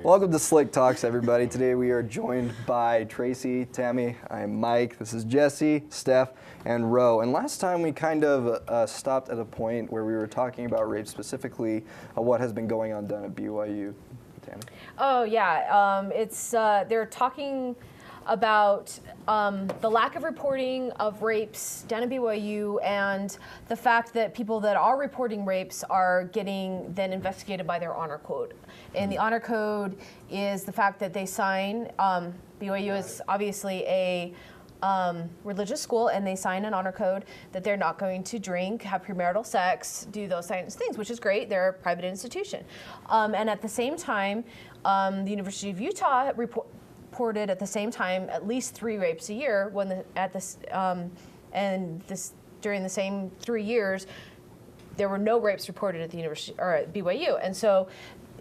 Welcome to Slick Talks, everybody. Today we are joined by Tracy, Tammy, I'm Mike, this is Jesse, Steph, and Ro. And last time we kind of stopped at a point where we were talking about rape, specifically what has been going on down at BYU. Tammy? Oh yeah, they're talking about the lack of reporting of rapes down at BYU and the fact that people that are reporting rapes are getting then investigated by their honor code. And the honor code is the fact that they sign, BYU is obviously a religious school, and they sign an honor code that they're not going to drink, have premarital sex, do those kinds of things, which is great. They're a private institution. And at the same time, the University of Utah reported at the same time at least 3 rapes a year during the same 3 years there were no rapes reported at the university or at BYU. And so,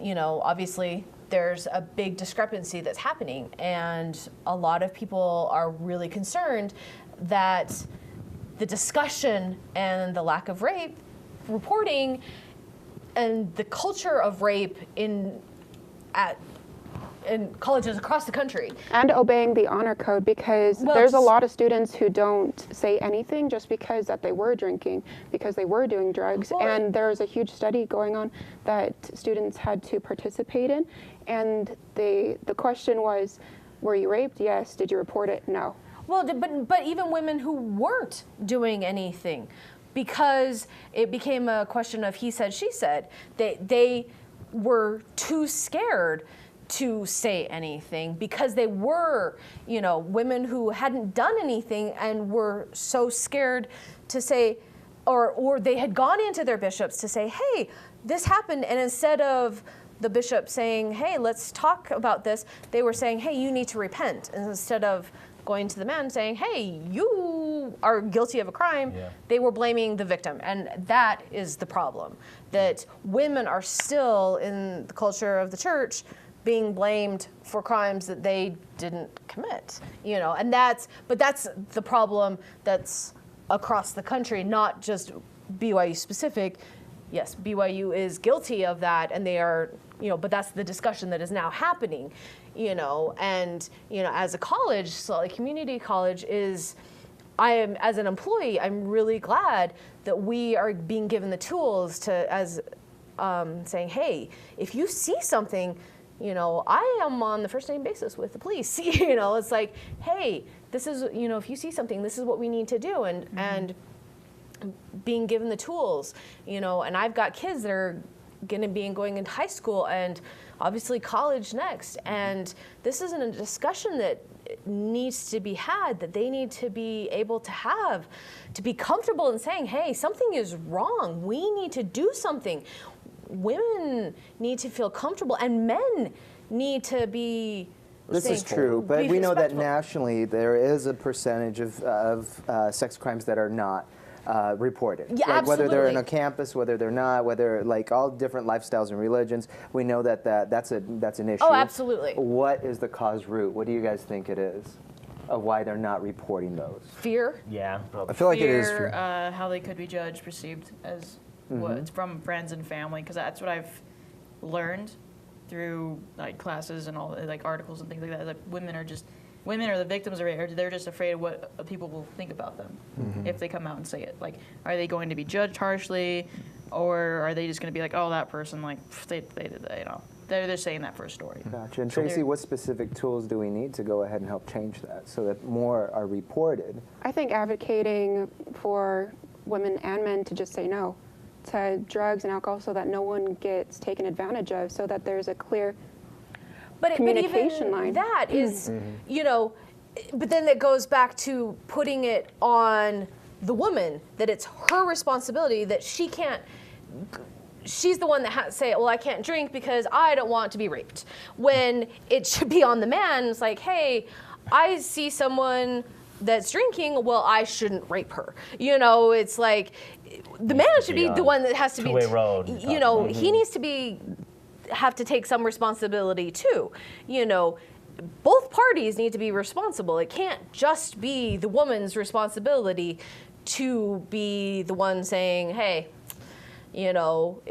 you know, obviously there's a big discrepancy that's happening, and a lot of people are really concerned that the discussion and the lack of rape reporting and the culture of rape in colleges across the country. And obeying the honor code, because there's a lot of students who don't say anything just because that they were drinking, because they were doing drugs. And there's a huge study going on that students had to participate in. And the question was, were you raped? Yes. Did you report it? No. Well, but even women who weren't doing anything, because it became a question of he said, she said, they were too scared to say anything because they were, you know, women who hadn't done anything and were so scared to say, or they had gone into their bishops to say, hey, this happened. And instead of the bishop saying, hey, let's talk about this, they were saying, hey, you need to repent. And instead of going to the man saying, hey, you are guilty of a crime, they were blaming the victim. And that is the problem, that women are still in the culture of the church being blamed for crimes that they didn't commit, you know, and that's the problem that's across the country, not just BYU specific. Yes, BYU is guilty of that, and they are, you know, but that's the discussion that is now happening, you know, and, you know, as a college, so like community college as an employee, I'm really glad that we are being given the tools to, saying, hey, if you see something, you know, I am on the first name basis with the police. You know, it's like, hey, this is, you know, if you see something, this is what we need to do. And being given the tools, you know, and I've got kids that are going to be going into high school and obviously college next. And this isn't a discussion that needs to be had, that they need to be able to have, to be comfortable in saying, hey, something is wrong. We need to do something. Women need to feel comfortable, and men need to be. This is true, but we know that nationally there is a percentage of sex crimes that are not reported. Yeah, like whether they're in absolutely. a campus, whether they're not, whether like all different lifestyles and religions. We know that's an issue. Oh, absolutely. What is the cause root? What do you guys think it is of why they're not reporting those? Fear. Yeah, I feel like it is fear, how they could be judged, perceived as what from friends and family, because that's what I've learned through like classes and all like articles and things like that. Like women are the victims, or they're just afraid of what people will think about them if they come out and say it. Like, are they going to be judged harshly, or are they just going to be like, oh, that person, like they did that, you know? They're saying that for a story. Gotcha. And Tracy, what specific tools do we need to go ahead and help change that so that more are reported? I think advocating for women and men to just say no to drugs and alcohol so that no one gets taken advantage of, so that there's a clear communication line. That is, you know, but then it goes back to putting it on the woman, that it's her responsibility, that she's the one that has to say, well, I can't drink because I don't want to be raped. When it should be on the man. It's like, hey, I see someone that's drinking, well, I shouldn't rape her. You know, it's like, the man should be the one that has to be, two-way road. You know, he needs to have to take some responsibility too. You know, both parties need to be responsible. It can't just be the woman's responsibility to be the one saying, hey, you know,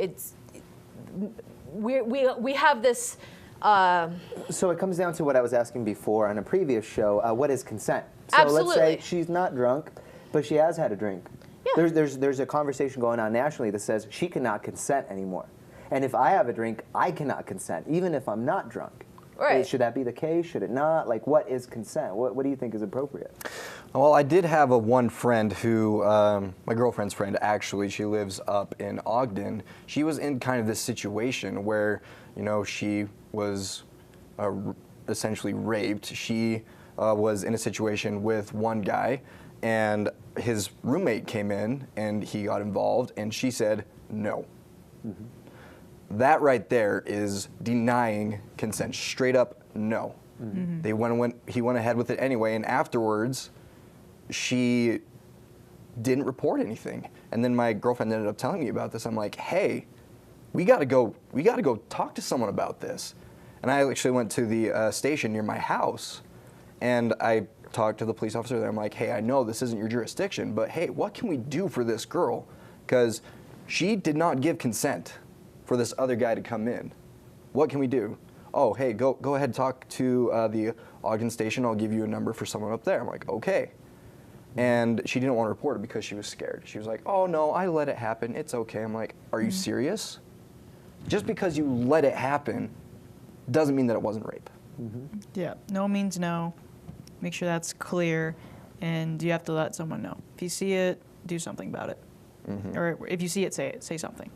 we have this. So it comes down to what I was asking before on a previous show. What is consent? So Absolutely. let's say she's not drunk, but she has had a drink. Yeah. There's a conversation going on nationally that says she cannot consent anymore. And if I have a drink, I cannot consent, even if I'm not drunk. Right. Should that be the case? Should it not? Like, what is consent? What do you think is appropriate? Well, I did have one friend who, my girlfriend's friend actually, she lives up in Ogden. She was in kind of this situation where, she was essentially raped. She was in a situation with one guy, and his roommate came in and he got involved, and she said no. Mm-hmm. That right there is denying consent. Straight up no. Mm-hmm. He went ahead with it anyway, and afterwards she didn't report anything. And then my girlfriend ended up telling me about this. I'm like, hey, we gotta go talk to someone about this. And I actually went to the station near my house, and I talked to the police officer there. I'm like, hey, I know this isn't your jurisdiction, but hey, what can we do for this girl? Because she did not give consent for this other guy to come in. What can we do? Oh, hey, go ahead and talk to the Ogden station. I'll give you a number for someone up there. I'm like, okay. And she didn't want to report it because she was scared. She was like, oh no, I let it happen. It's okay. I'm like, are you serious? Just because you let it happen doesn't mean that it wasn't rape. Mm-hmm. Yeah, no means no. Make sure that's clear, and you have to let someone know. If you see it, do something about it. Mm-hmm. Or if you see it, say something.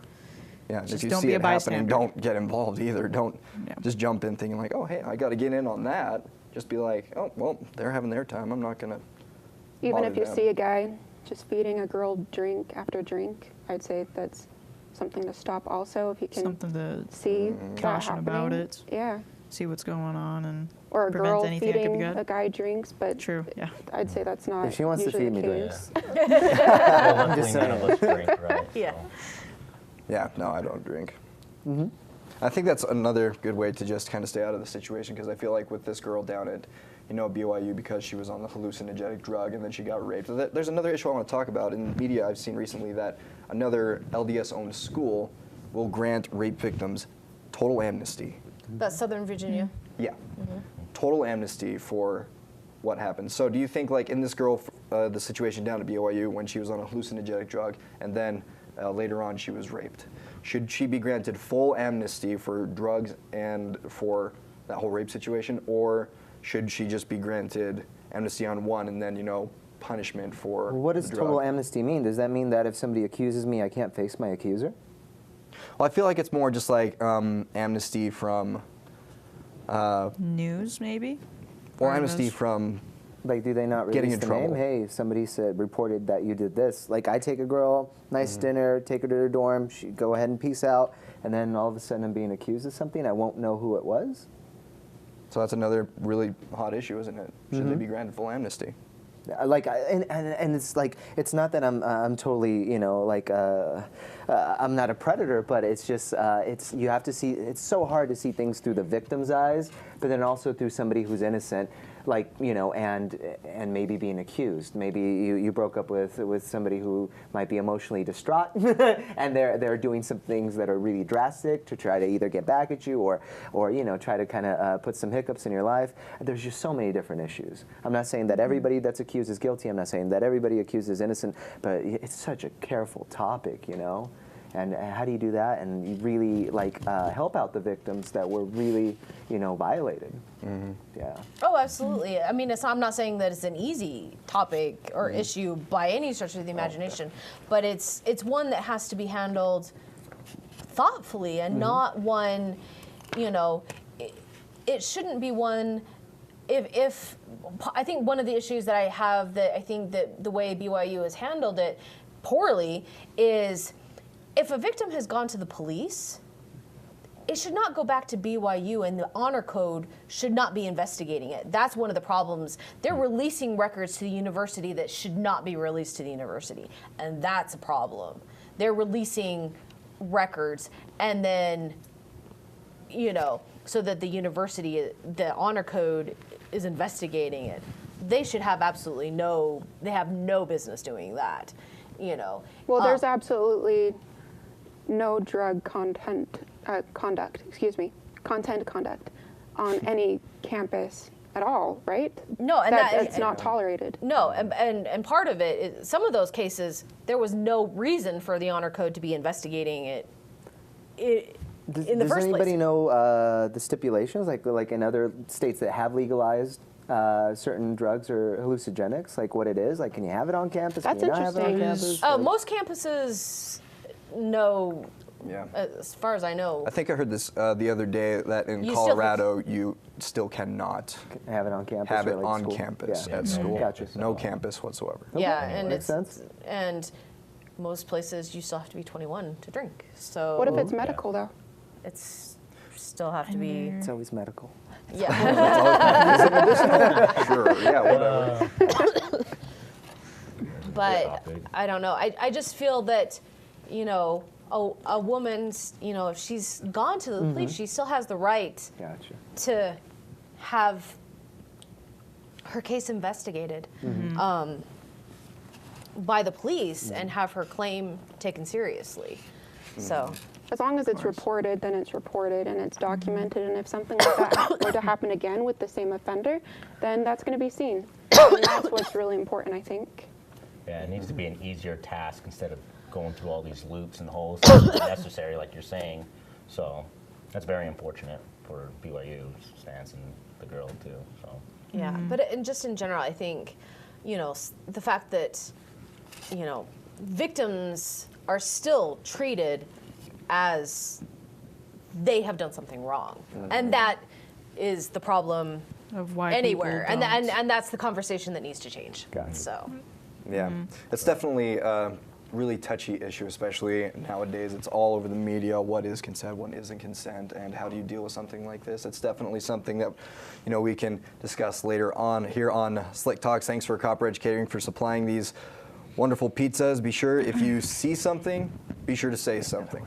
Yeah, just if you don't see be a it happening, bystander. don't get involved either. Don't just jump in thinking like, oh, hey, I got to get in on that. Just be like, oh, well, they're having their time. I'm not going to Even if you them. see a guy just feeding a girl drink after drink, I'd say that's something to stop also if you can Something to see that caution happening. about it. Yeah. See what's going on and Or a prevent girl anything that could be feeding good. a guy drinks, but True, yeah. I'd say that's not If she wants to usually feed the me case. Well, luckily none of us drink, right? Yeah. So. Yeah, no, I don't drink. Mm-hmm. I think that's another good way to just kind of stay out of the situation, because I feel like with this girl down at, BYU, because she was on the hallucinogenic drug and then she got raped. There's another issue I want to talk about. In media, I've seen recently that another LDS-owned school will grant rape victims total amnesty. That's Southern Virginia. Yeah, total amnesty for what happened. So do you think, like in this girl, the situation down at BYU when she was on a hallucinogenic drug and then later on she was raped, should she be granted full amnesty for drugs and for that whole rape situation, or should she just be granted amnesty on one and then, punishment for What does the drug? total amnesty mean? Does that mean that if somebody accuses me, I can't face my accuser? Well, I feel like it's more just like amnesty from... News, maybe? or Or amnesty those- from... Like, do they not release Getting in the trouble. name? Hey, somebody reported that you did this. Like, I take a girl, nice dinner, take her to her dorm, she go ahead and peace out, and then all of a sudden I'm being accused of something. I won't know who it was. So that's another really hot issue, isn't it? Should they be granted full amnesty? Like, and it's like, it's not that I'm totally, I'm not a predator, but it's just, you have to see, it's so hard to see things through the victim's eyes, but then also through somebody who's innocent, like, and maybe being accused. Maybe you broke up with somebody who might be emotionally distraught, and they're doing some things that are really drastic to try to either get back at you or try to kind of put some hiccups in your life. There's just so many different issues. I'm not saying that everybody that's accused is guilty. I'm not saying that everybody accused is innocent, but it's such a careful topic, And how do you do that and you really help out the victims that were really, violated? Mm-hmm. Yeah. Oh, absolutely. I mean, I'm not saying that it's an easy topic or issue by any stretch of the imagination, but it's one that has to be handled thoughtfully and not one, it shouldn't be one. If I think one of the issues that I have that I think that the way BYU has handled it poorly is, if a victim has gone to the police, it should not go back to BYU, and the honor code should not be investigating it. That's one of the problems. They're releasing records to the university that should not be released to the university, and that's a problem. They're releasing records, and then, so that the university, the honor code is investigating it. They should have they have no business doing that, Well, there's absolutely no drug content conduct on any campus at all, right? No, and it's not tolerated. No, and part of it is some of those cases there was no reason for the honor code to be investigating it in the first place. Does anybody know the stipulations, like in other states that have legalized certain drugs or hallucinogenics, like what it is? Like, can you have it on campus? That's can you not have it on interesting. campus? Most campuses, no. Yeah. As far as I know. I think I heard this the other day that in You still have- Colorado you still cannot Have it on campus? have or it like on school? campus Yeah. at school. Gotcha. No campus whatsoever. Yeah, and makes sense. and most places you still have to be 21 to drink. So What if it's medical though? it's still have to be It's always medical. yeah. Is it medicinal? Sure. Yeah. Whatever. But topic. I don't know. I just feel that, you know, a woman's, you know, if she's gone to the police, she still has the right Gotcha. to have her case investigated by the police and have her claim taken seriously. So, As long as it's reported, then it's reported and it's documented. And if something like that were to happen again with the same offender, then that's going to be seen. And that's what's really important, I think. Yeah, it needs to be an easier task instead of going through all these loops and holes that are necessary, like you're saying. So that's very unfortunate for BYU stance and the girl too. So yeah. But just in general, I think, you know, the fact that, you know, victims are still treated as they have done something wrong. And that is the problem Of why anywhere. people don't. And that's the conversation that needs to change. Gotcha. So, Yeah, it's definitely a really touchy issue, especially nowadays. It's all over the media. What is consent? What isn't consent? And how do you deal with something like this? It's definitely something that, you know, we can discuss later on here on Slick Talks. Thanks for Copper Edge Catering for supplying these wonderful pizzas. Be sure if you see something, be sure to say something.